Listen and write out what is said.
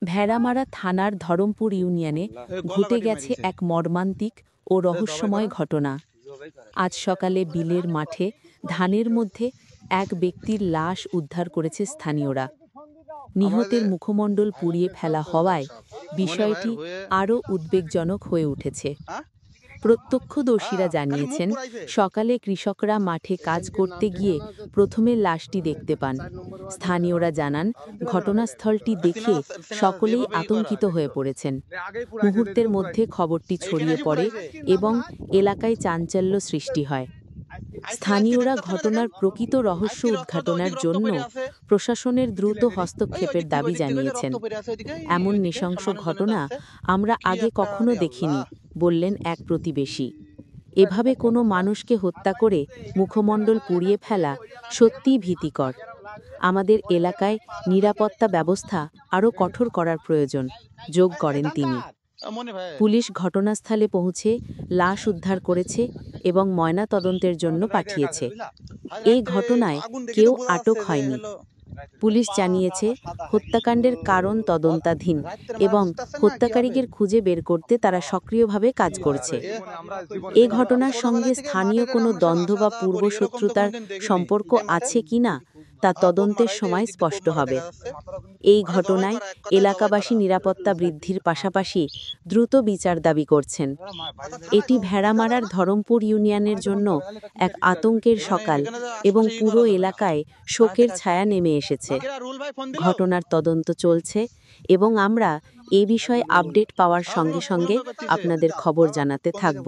ভেড়ামারা থানার ধরমপুর ইউনিয়নে ঘটে গেছে এক মর্মান্তিক ও রহস্যময় ঘটনা। আজ সকালে বিলের মাঠে ধানের মধ্যে এক ব্যক্তির লাশ উদ্ধার করেছে স্থানীয়রা। নিহতের মুখমণ্ডল পুড়িয়ে ফেলা হওয়ায় বিষয়টি আরও উদ্বেগজনক হয়ে উঠেছে। প্রত্যক্ষদর্শীরা জানিয়েছেন, সকালে কৃষকরা মাঠে কাজ করতে গিয়ে প্রথমে লাশটি দেখতে পান। স্থানীয়রা জানান, ঘটনাস্থলটি দেখে সকলেই আতঙ্কিত হয়ে পড়েছেন। মুহূর্তের মধ্যে খবরটি ছড়িয়ে পড়ে এবং এলাকায় চাঞ্চল্য সৃষ্টি হয়। স্থানীয়রা ঘটনার প্রকৃত রহস্য উদ্ঘাটনের জন্য প্রশাসনের দ্রুত হস্তক্ষেপের দাবি জানিয়েছেন। এমন নৃশংস ঘটনা আমরা আগে কখনো দেখিনি, বললেন এক প্রতিবেশী। এভাবে কোনো মানুষকে হত্যা করে মুখমণ্ডল পুড়িয়ে ফেলা সত্যিই ভীতিকর। আমাদের এলাকায় নিরাপত্তা ব্যবস্থা আরও কঠোর করার প্রয়োজন, যোগ করেন তিনি। পুলিশ ঘটনাস্থলে পৌঁছে লাশ উদ্ধার করেছে এবং ময়নাতদন্তের জন্য পাঠিয়েছে। এই ঘটনায় কেউ আটক হয়নি। পুলিশ জানিয়েছে, হত্যাকাণ্ডের কারণ তদন্তাধীন এবং হত্যাকারীদের খুঁজে বের করতে তারা সক্রিয়ভাবে কাজ করছে। এ ঘটনার সঙ্গে স্থানীয় কোনো দ্বন্দ্ব বা পূর্বশত্রুতার সম্পর্ক আছে কিনা তা তদন্তের সময় স্পষ্ট হবে। এই ঘটনায় এলাকাবাসী নিরাপত্তা বৃদ্ধির পাশাপাশি দ্রুত বিচার দাবি করছেন। এটি ভেড়ামারার ধরমপুর ইউনিয়নের জন্য এক আতঙ্কের সকাল এবং পুরো এলাকায় শোকের ছায়া নেমে এসেছে। ঘটনার তদন্ত চলছে এবং আমরা এ বিষয়ে আপডেট পাওয়ার সঙ্গে সঙ্গে আপনাদের খবর জানাতে থাকব।